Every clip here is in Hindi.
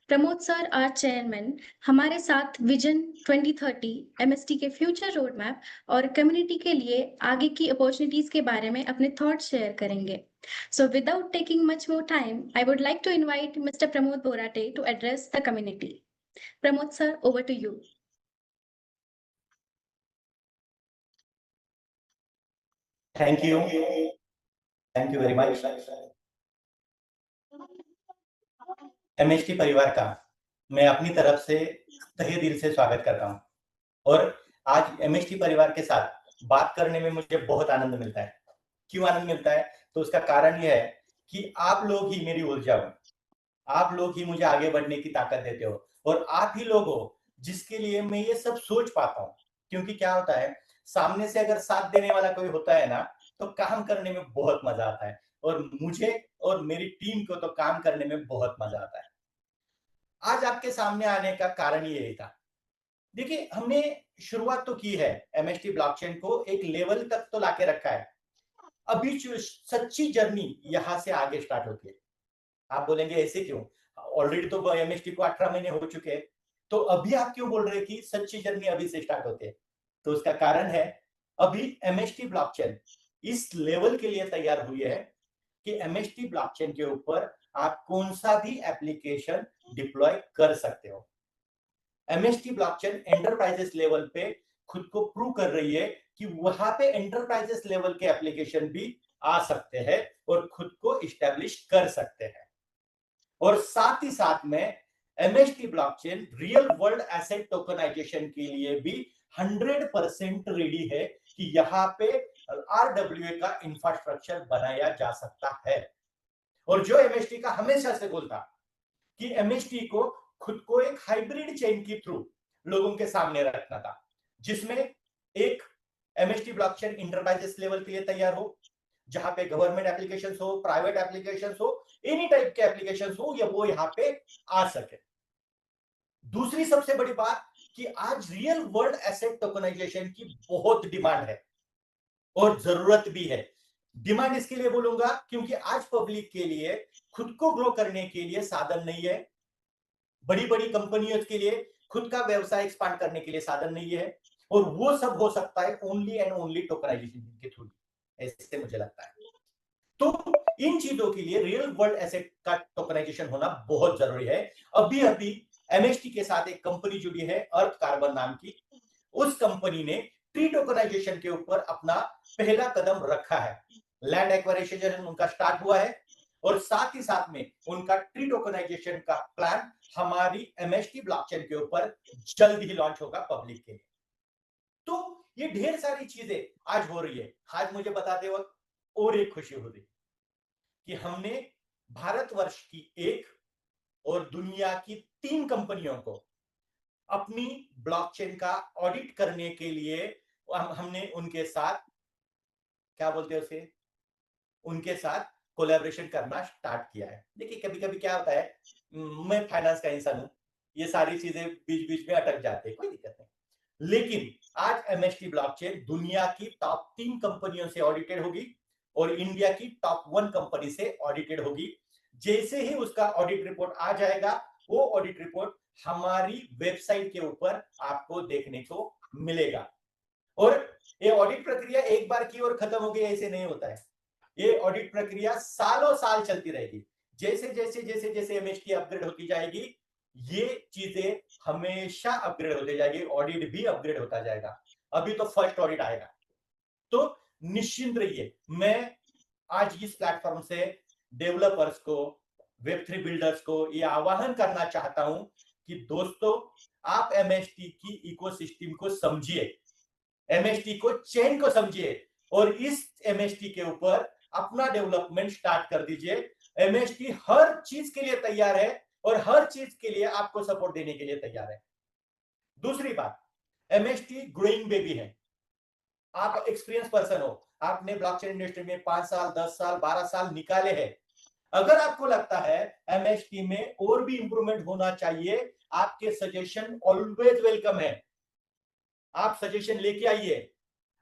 प्रमोद सर आर चेयरमैन हमारे साथ विजन 2030 एमएसटी के फ्यूचर रोड मैप और कम्युनिटी के लिए आगे की अपॉर्चुनिटीज के बारे में अपने थॉट्स शेयर करेंगे। So without taking much more time I would like to invite mister Pramod Borate to address the community. Pramod sir, over to you. Thank you very much. MST परिवार का मैं अपनी तरफ से तहे दिल से स्वागत करता हूं और आज एमएसटी परिवार के साथ बात करने में मुझे बहुत आनंद मिलता है। क्यों आनंद मिलता है? तो उसका कारण यह है कि आप लोग ही मेरी ऊर्जा हो, आप लोग ही मुझे आगे बढ़ने की ताकत देते हो और आप ही लोग हो जिसके लिए मैं ये सब सोच पाता हूँ। क्योंकि क्या होता है, सामने से अगर साथ देने वाला कोई होता है ना, तो काम करने में बहुत मजा आता है और मुझे और मेरी टीम को तो काम करने में बहुत मजा आता है। आज आपके सामने आने का कारण यही था। देखिए, हमने शुरुआत तो की है, एमएसटी ब्लॉकचेन को एक लेवल तक तो लाके रखा है। अभी जो सच्ची जर्नी यहां से आगे स्टार्ट होती है। आप बोलेंगे ऐसे क्यों? ऑलरेडी तो एमएसटी को 18 महीने हो चुके हैं, तो अभी आप क्यों बोल रहे हैं कि सच्ची जर्नी अभी से स्टार्ट होती है? तो उसका कारण है, अभी एमएसटी ब्लॉकचेन इस लेवल के लिए तैयार हुई है कि एमएसटी ब्लॉकचेन के ऊपर आप कौन सा भी एप्लीकेशन डिप्लॉय कर सकते हो। एमएसटी ब्लॉकचेन एंटरप्राइजेस लेवल पे खुद को प्रूव कर रही है कि वहां पे एंटरप्राइजेस लेवल के एप्लीकेशन भी आ सकते हैं और खुद को इस्टेब्लिश कर सकते हैं। और साथ ही साथ में MST blockchain real world asset tokenization के लिए भी 100% रेडी है कि यहाँ पे आरडब्ल्यूए का इंफ्रास्ट्रक्चर बनाया जा सकता है। और जो एमएसटी का हमेशा से गोल था कि एमएसटी को खुद को एक हाइब्रिड चेन के थ्रू लोगों के सामने रखना था, जिसमें एक एमएसटी ब्लॉकचेन इंटरप्राइजेस लेवल के लिए तैयार हो, जहां पे गवर्नमेंट एप्लीकेशंस हो, प्राइवेट एप्लीकेशंस हो, एनी टाइप के एप्लीकेशंस हो, या वो यहां पे आ सके। दूसरी सबसे बड़ी बात कि आज रियल वर्ल्ड एसेट टोकनाइजेशन की बहुत डिमांड है और जरूरत भी है। डिमांड इसके लिए बोलूंगा क्योंकि आज पब्लिक के लिए खुद को ग्रो करने के लिए साधन नहीं है, बड़ी बड़ी कंपनियों के लिए खुद का व्यवसाय एक्सपांड करने के लिए साधन नहीं है, और वो सब हो सकता है ओनली एंड ओनली टोकनाइजेशन के थ्रू, ऐसे मुझे लगता है। तो इन चीजों के लिए रियल वर्ल्ड एसेट का टोकनाइजेशन होना बहुत जरूरी है। अभी अभी एमएसटी के साथ एक कंपनी जुड़ी है, अर्थ कार्बन नाम की। उस कंपनी ने ट्री टोकनाइजेशन के ऊपर अपना पहला कदम रखा है। लैंड एक्वायरेशन उनका स्टार्ट हुआ है और साथ ही साथ में उनका ट्री टोकनाइजेशन का प्लान हमारी एमएसटी ब्लॉकचेन के ऊपर जल्द ही लॉन्च होगा पब्लिक के लिए। तो ये ढेर सारी चीजें आज हो रही है। आज मुझे बताते वक्त और एक खुशी हो रही कि हमने भारतवर्ष की एक और दुनिया की 3 कंपनियों को अपनी ब्लॉकचेन का ऑडिट करने के लिए हमने उनके साथ, क्या बोलते हैं उसे, उनके साथ कोलैबोरेशन करना स्टार्ट किया है। देखिए, कभी कभी क्या होता है, मैं फाइनेंस का इंसान हूं, ये सारी चीजें बीच बीच में अटक जाते हैं, कोई दिक्कत नहीं। लेकिन आज एमएसटी ब्लॉकचेन दुनिया की टॉप 3 कंपनियों से ऑडिटेड होगी और इंडिया की टॉप 1 कंपनी से ऑडिटेड होगी। जैसे ही उसका ऑडिट रिपोर्ट आ जाएगा, वो ऑडिट रिपोर्ट हमारी वेबसाइट के ऊपर आपको देखने को मिलेगा। और ये ऑडिट प्रक्रिया एक बार की और खत्म हो गई ऐसे नहीं होता है। ये ऑडिट प्रक्रिया सालों साल चलती रहेगी। जैसे जैसे जैसे जैसे एमएसटी अपग्रेड होती जाएगी, ये चीजें हमेशा अपग्रेड होती जाएगी, ऑडिट भी अपग्रेड होता जाएगा। अभी तो फर्स्ट ऑडिट आएगा, तो निश्चिंत रहिए। मैं आज इस प्लेटफॉर्म से डेवलपर्स को, वेब3 बिल्डर्स को यह आह्वान करना चाहता हूं कि दोस्तों, आप एमएसटी की इकोसिस्टम को समझिए, एमएसटी को चेन को समझिए और इस एमएसटी के ऊपर अपना डेवलपमेंट स्टार्ट कर दीजिए। एमएसटी हर चीज के लिए तैयार है और हर चीज के लिए आपको सपोर्ट देने के लिए तैयार है। दूसरी बात, एमएसटी ग्रोइंग बेबी है। आप एक्सपीरियंस पर्सन हो, आपने ब्लॉकचेन इंडस्ट्री में 5 साल, 10 साल, 12 साल निकाले हैं। अगर आपको लगता है एमएसटी में और भी इंप्रूवमेंट होना चाहिए, आपके सजेशन ऑलवेज वेलकम है। आप सजेशन लेके आइए,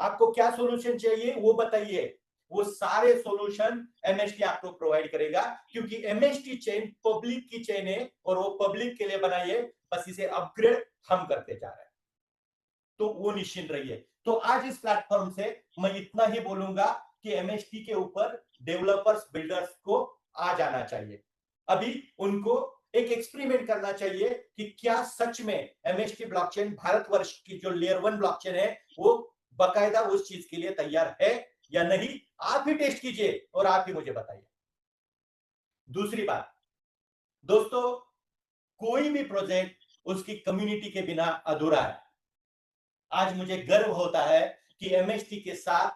आपको क्या सॉल्यूशन चाहिए वो बताइए। वो सारे सॉल्यूशन एमएसटी आपको प्रोवाइड करेगा, क्योंकि एमएसटी चेन पब्लिक की चेन है और वो पब्लिक के लिए बनाई है, बस इसे अपग्रेड हम करते जा रहे हैं। तो वो निश्चिंत रहिए। तो आज इस प्लेटफॉर्म से मैं इतना ही बोलूंगा कि एमएसटी के ऊपर डेवलपर्स बिल्डर्स को आ जाना चाहिए। अभी उनको एक एक्सपेरिमेंट करना चाहिए कि क्या सच में एमएसटी ब्लॉकचेन भारतवर्ष की जो लेयर 1 ब्लॉकचेन है वो बकायदा उस चीज के लिए तैयार है या नहीं। आप ही टेस्ट कीजिए और आप ही मुझे बताइए। दूसरी बात दोस्तों, कोई भी प्रोजेक्ट उसकी कम्युनिटी के बिना अधूरा है। आज मुझे गर्व होता है कि एमएसटी के साथ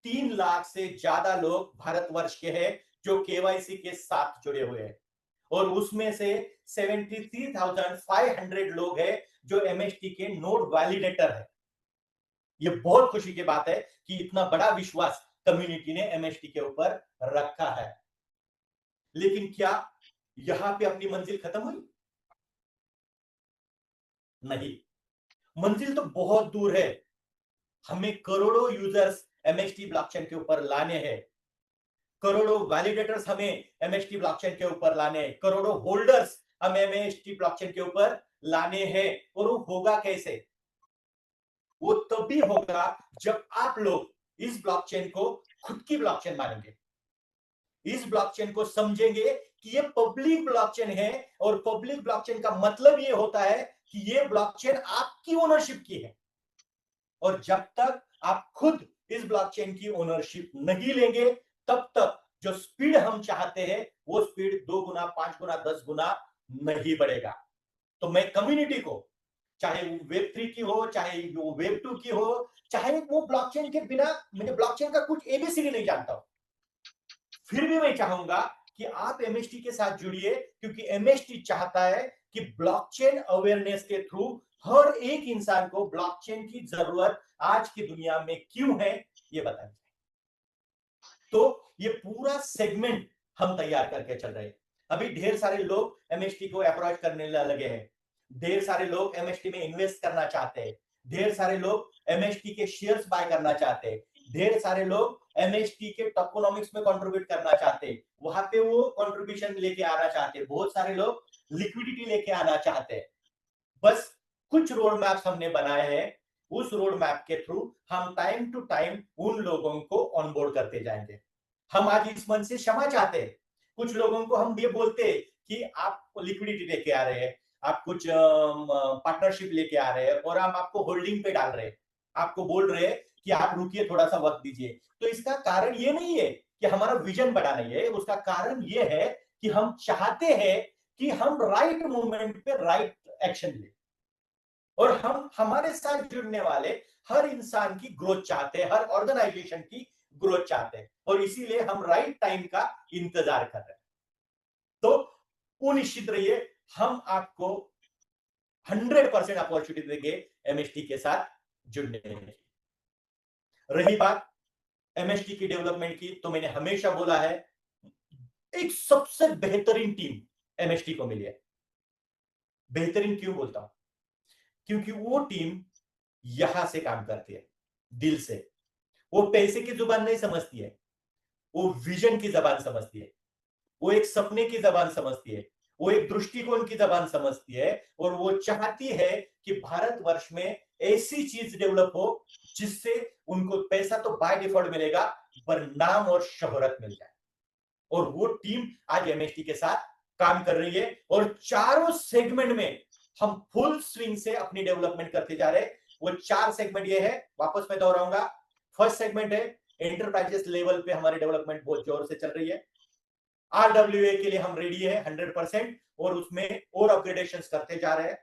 3 लाख से ज्यादा लोग भारतवर्ष के हैं जो केवाईसी के साथ जुड़े हुए हैं, और उसमें से 73,500 लोग हैं जो एमएसटी के नोड वैलिडेटर है। ये बहुत खुशी की बात है कि इतना बड़ा विश्वास कम्युनिटी ने एमएसटी के ऊपर रखा है। लेकिन क्या यहां पे अपनी मंजिल खत्म हुई? नहीं, मंजिल तो बहुत दूर है। हमें करोड़ों यूजर्स एमएसटी ब्लॉकचेन के ऊपर लाने हैं, करोड़ों वैलिडेटर्स हमें एमएसटी ब्लॉकचेन के ऊपर लाने हैं, करोड़ों होल्डर्स हमें एमएसटी ब्लॉकचेन के ऊपर लाने हैं। और वो होगा कैसे? वो तभी होगा जब आप लोग इस ब्लॉकचेन को खुद की ब्लॉकचेन मानेंगे, इस ब्लॉकचेन को समझेंगे कि ये पब्लिक ब्लॉकचेन है, और पब्लिक ब्लॉकचेन का मतलब ये होता है कि ये ब्लॉकचेन आपकी ओनरशिप की है। और जब तक आप खुद इस ब्लॉकचेन की ओनरशिप नहीं लेंगे, तब तक जो स्पीड हम चाहते हैं वो स्पीड 2 गुना, 5 गुना, 10 गुना नहीं बढ़ेगा। तो मैं कम्युनिटी को, चाहे वो वेब 3 की हो, चाहे वो वेब 2 की हो, चाहे वो ब्लॉकचेन के बिना, मैंने ब्लॉकचेन का कुछ एबीसीडी नहीं जानता हूं, फिर भी मैं चाहूंगा कि आप एमएसटी के साथ जुड़िए, क्योंकि एमएसटी चाहता है कि ब्लॉकचेन अवेयरनेस के थ्रू हर एक इंसान को ब्लॉकचेन की जरूरत आज की दुनिया में क्यों है ये बताएं। तो ये पूरा सेगमेंट हम तैयार करके चल रहे हैं। अभी ढेर सारे लोग एमएसटी को अप्रोच करने लगे हैं, ढेर सारे लोग एमएसटी में इन्वेस्ट करना चाहते हैं, ढेर सारे लोग एमएसटी के शेयर्स बाय करना चाहते हैं, ढेर सारे लोग एमएसटी के टोकेनोमिक्स में कंट्रीब्यूट करना चाहते हैं, वहां पे वो कंट्रीब्यूशन लेके आना चाहते हैं, बहुत सारे लोग लिक्विडिटी लेके आना चाहते हैं। बस कुछ रोड मैप्स हमने बनाए हैं, उस रोड मैप के थ्रू हम टाइम टू टाइम उन लोगों को ऑनबोर्ड करते जाएंगे। हम आज इस मंच से क्षमा चाहते हैं। कुछ लोगों को हम ये बोलते हैं कि आप लिक्विडिटी लेके आ रहे हैं, आप कुछ पार्टनरशिप लेके आ रहे हैं और हम आपको होल्डिंग पे डाल रहे हैं, आपको बोल रहे हैं कि आप रुकिए, थोड़ा सा वक्त दीजिए। तो इसका कारण ये नहीं है कि हमारा विजन बड़ा नहीं है, उसका कारण ये है कि हम चाहते हैं कि हम राइट मोमेंट पे राइट एक्शन ले, और हम हमारे साथ जुड़ने वाले हर इंसान की ग्रोथ चाहते हैं, हर ऑर्गेनाइजेशन की ग्रोथ चाहते हैं, और इसीलिए हम राइट टाइम का इंतजार कर रहे हैं। तो निश्चित रहिए, हम आपको 100% अपॉर्चुनिटी देंगे एमएसटी के साथ जुड़ने की। रही बात एमएसटी की डेवलपमेंट की, तो मैंने हमेशा बोला है एक सबसे बेहतरीन टीम एमएसटी को मिली है। बेहतरीन क्यों बोलता हूं? क्योंकि वो टीम यहां से काम करती है, दिल से। वो पैसे की जुबान नहीं समझती है, वो विजन की जबान समझती है, वो एक सपने की जबान समझती है, वो एक दृष्टिकोण की जबान समझती है, और वो चाहती है कि भारतवर्ष में ऐसी चीज डेवलप हो जिससे उनको पैसा तो बाय डिफॉल्ट मिलेगा, पर नाम और शोहरत मिल जाए। और वो टीम आज एमएसटी के साथ काम कर रही है, और चारों सेगमेंट में हम फुल स्विंग से अपनी डेवलपमेंट करते जा रहे हैं। वो 4 सेगमेंट ये है, वापस मैं दोहराऊंगा। फर्स्ट सेगमेंट है एंटरप्राइजेस लेवल पे हमारी डेवलपमेंट बहुत जोर से चल रही है। आरडब्ल्यूए के लिए हम रेडी है 100%, और उसमें और अपग्रेडेशंस करते जा रहे हैं।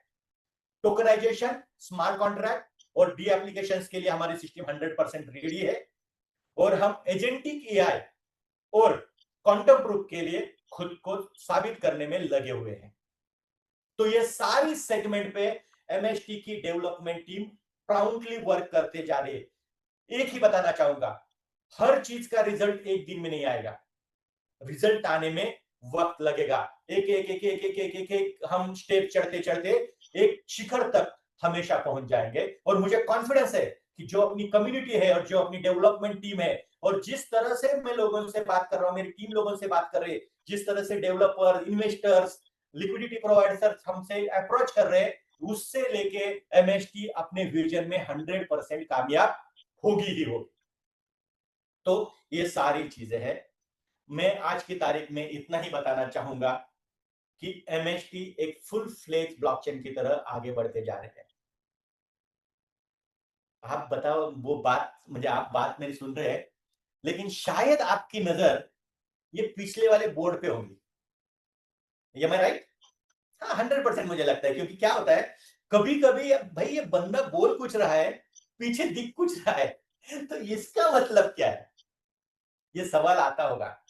टोकनाइजेशन, स्मार्ट कॉन्ट्रैक्ट और डी एप्लीकेशंस के लिए हमारी सिस्टम 100% रेडी है, और हम एजेंटिक एआई और क्वांटम प्रूफ के लिए खुद को साबित करने में लगे हुए हैं। तो ये सारी सेगमेंट पे एमएसटी की डेवलपमेंट टीम प्राउडली वर्क करते जा रही है। एक ही बताना चाहूंगा, हर चीज का रिजल्ट एक दिन में नहीं आएगा, रिजल्ट आने में वक्त लगेगा। एक एक एक एक एक एक एक, एक हम स्टेप चढ़ते चढ़ते एक शिखर तक हमेशा पहुंच जाएंगे। और मुझे कॉन्फिडेंस है कि जो अपनी कम्युनिटी है और जो अपनी डेवलपमेंट टीम है और जिस तरह से मैं लोगों से बात कर रहा हूं, मेरी टीम लोगों से बात कर रही है, जिस तरह से डेवलपर, इन्वेस्टर्स, लिक्विडिटी प्रोवाइडर्स हमसे अप्रोच कर रहे हैं, उससे लेके एमएसटी अपने विजन में 100% कामयाब होगी ही होगी। तो ये सारी चीजें हैं। मैं आज की तारीख में इतना ही बताना चाहूंगा कि एमएसटी एक फुल फ्लेज ब्लॉकचेन की तरह आगे बढ़ते जा रहे हैं। आप बताओ, वो बात मुझे, आप बात मेरी सुन रहे हैं, लेकिन शायद आपकी नजर ये पिछले वाले बोर्ड पे होगी। Am I right? हाँ, 100% मुझे लगता है, क्योंकि क्या होता है, कभी कभी भाई ये बंदा बोल कुछ रहा है, पीछे दिख कुछ रहा है, तो इसका मतलब क्या है, ये सवाल आता होगा।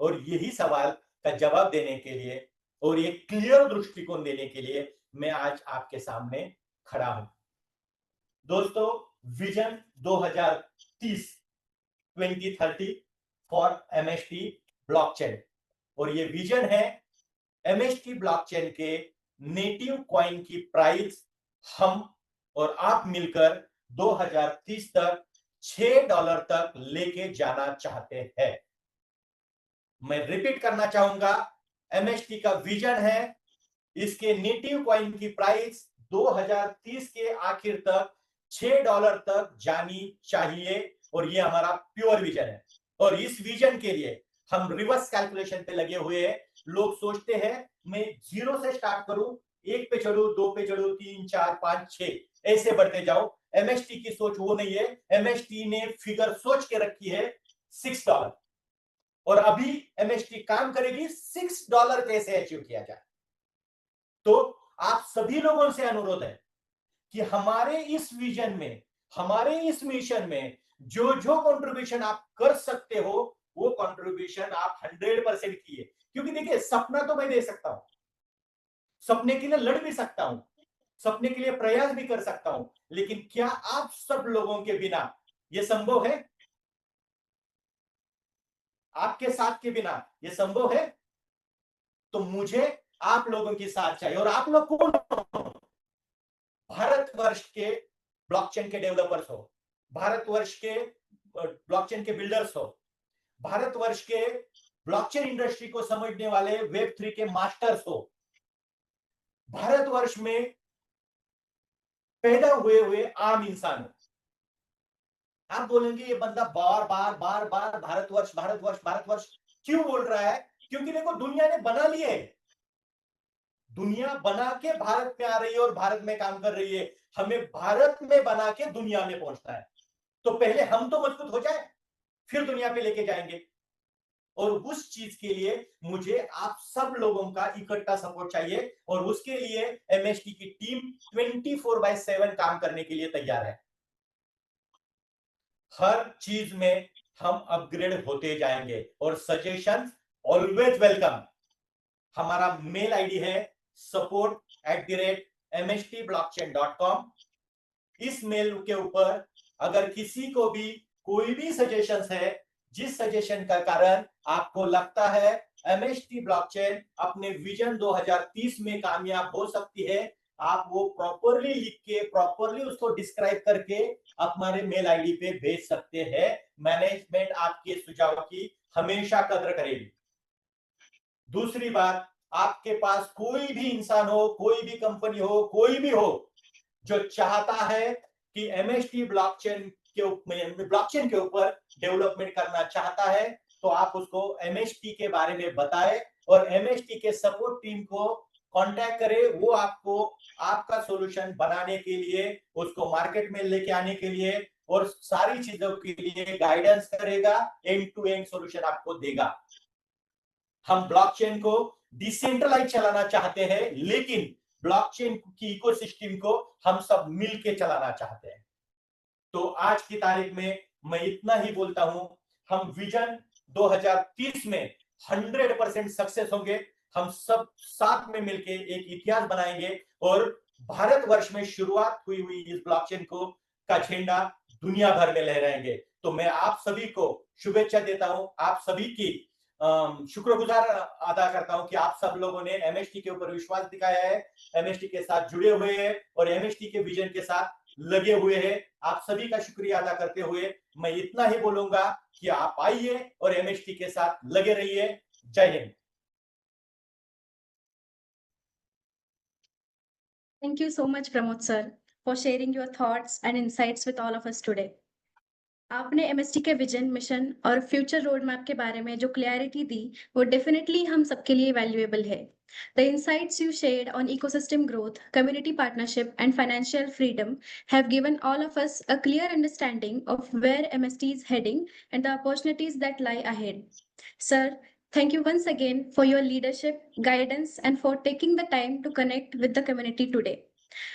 और यही सवाल का जवाब देने के लिए और ये क्लियर दृष्टिकोण देने के लिए मैं आज आपके सामने खड़ा हूं। दोस्तों, विजन 2030 2030 फॉर एमएसटी ब्लॉकचेन, और ये विजन है एमएसटी ब्लॉकचेन के नेटिव कॉइन की प्राइस हम और आप मिलकर 2030 तक $6 तक लेके जाना चाहते हैं। मैं रिपीट करना चाहूंगा, एमएसटी का विजन है इसके नेटिव कॉइन की प्राइस 2030 के आखिर तक $6 तक जानी चाहिए, और ये हमारा प्योर विजन है। और इस विजन के लिए हम रिवर्स कैलकुलेशन पे लगे हुए हैं। लोग सोचते हैं मैं 0 से स्टार्ट करूं, 1 पे चढ़ू, 2 पे चढ़ू, 3, 4, 5, 6 ऐसे बढ़ते जाओ। एमएसटी की सोच वो नहीं है। एमएसटी ने फिगर सोच के रखी है $6, और अभी एमएसटी काम करेगी $6 कैसे अचीव किया जाए। तो आप सभी लोगों से अनुरोध है कि हमारे इस विजन में, हमारे इस मिशन में जो जो कंट्रीब्यूशन आप कर सकते हो, वो कंट्रीब्यूशन आप 100% किए। क्योंकि देखिए, सपना तो मैं दे सकता हूं, सपने के लिए लड़ भी सकता हूं, सपने के लिए प्रयास भी कर सकता हूं, लेकिन क्या आप सब लोगों के बिना यह संभव है? आपके साथ के बिना यह संभव है? तो मुझे आप लोगों की साथ चाहिए। और आप लोग कौन हो? भारतवर्ष के ब्लॉकचेन के डेवलपर्स हो, भारतवर्ष के ब्लॉकचेन के बिल्डर्स हो, भारतवर्ष के ब्लॉकचेन इंडस्ट्री को समझने वाले वेब3 के मास्टर्स हो, भारतवर्ष में पैदा हुए आम इंसान हो। आप बोलेंगे ये बंदा बार बार बार बार भारतवर्ष भारतवर्ष भारतवर्ष क्यों बोल रहा है? क्योंकि देखो, दुनिया ने बना लिए है, दुनिया बना के भारत में आ रही है और भारत में काम कर रही है। हमें भारत में बना के दुनिया में पहुंचना है। तो पहले हम तो मजबूत हो जाए, फिर दुनिया पे लेके जाएंगे। और उस चीज के लिए मुझे आप सब लोगों का इकट्ठा सपोर्ट चाहिए, और उसके लिए एमएसटी की टीम 24/7 काम करने के लिए तैयार है। हर चीज में हम अपग्रेड होते जाएंगे, और सजेशन ऑलवेज वेलकम। हमारा मेल आईडी है support@mstblockchain.com। इस मेल के ऊपर अगर किसी को भी कोई भी सजेशंस है, जिस सजेशन का कारण आपको लगता है एमएसटी ब्लॉकचेन अपने विजन 2030 में कामयाब हो सकती है, आप वो प्रॉपरली लिख के, प्रॉपरली उसको डिस्क्राइब करके हमारे मेल आईडी पे भेज सकते हैं। मैनेजमेंट आपके सुझाव की हमेशा कदर करेगी। दूसरी बात, आपके पास कोई भी इंसान हो, कोई भी कंपनी हो, कोई भी हो जो चाहता है कि एमएसटी ब्लॉकचेन के ऊपर डेवलपमेंट करना चाहता है, तो आप उसको एमएसटी के बारे में बताएं, और एमएसटी के सपोर्ट टीम को कांटेक्ट करें। वो आपको आपका सॉल्यूशन बनाने के लिए, उसको मार्केट में लेके आने के लिए और सारी चीजों के लिए गाइडेंस करेगा, एंड टू एंड सॉल्यूशन आपको देगा। हम ब्लॉकचेन को डिसेंट्रलाइज चलाना चाहते हैं, लेकिन ब्लॉकचेन की इकोसिस्टम को हम सब मिलके चलाना चाहते हैं। तो आज की तारीख में मैं इतना ही बोलता हूं, हम विजन 2030 में 100% सक्सेस होंगे। हम सब साथ में मिलके एक इतिहास बनाएंगे, और भारतवर्ष में शुरुआत हुई इस ब्लॉकचेन को का झंडा दुनिया भर में लहराएंगे। तो मैं आप सभी को शुभेच्छा देता हूं, आप सभी की शुक्रगुजार अदा करता हूं कि आप सब लोगों ने एमएसटी के ऊपर विश्वास दिखाया है, एमएसटी के साथ जुड़े हुए हैं, और एमएसटी के विजन के साथ लगे हुए हैं। आप सभी का शुक्रिया अदा करते हुए मैं इतना ही बोलूंगा कि आप आइए और एमएसटी के साथ लगे रहिए। जय Hind. Thank you so much, Pramod sir, for sharing your thoughts and insights with all of us today. आपने एमएसटी के विजन, मिशन और फ्यूचर रोड मैप के बारे में जो क्लैरिटी दी, वो डेफिनेटली हम सबके लिए वैल्यूएबल है। The insights you shared on ecosystem growth, community partnership, and financial freedom have given all of us a clear understanding of where MST is heading and the opportunities that lie ahead. Sir, thank you once again for your leadership, guidance, and for taking the time to connect with the community today.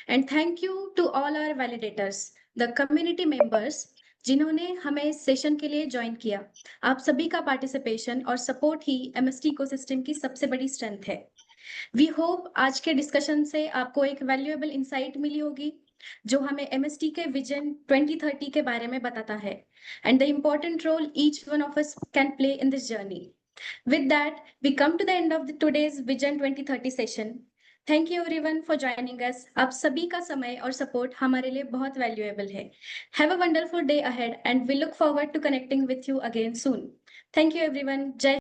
And thank you to all our validators, the community members, जिन्होंने हमें इस सेशन के लिए ज्वाइन किया। आप सभी का पार्टिसिपेशन और सपोर्ट ही एमएसटी इकोसिस्टम की सबसे बड़ी स्ट्रेंथ है। वी होप आज के डिस्कशन से आपको एक वैल्यूएबल इंसाइट मिली होगी, जो हमें एमएसटी के विजन 2030 के बारे में बताता है, and the important role each one of us can play in this journey. With that, we come to the end of today's Vision 2030 session. Thank you everyone for joining us. आप सभी का समय और सपोर्ट हमारे लिए बहुत वैल्यूएबल है। Have a wonderful day ahead and we look forward to connecting with you again soon. Thank you everyone. जय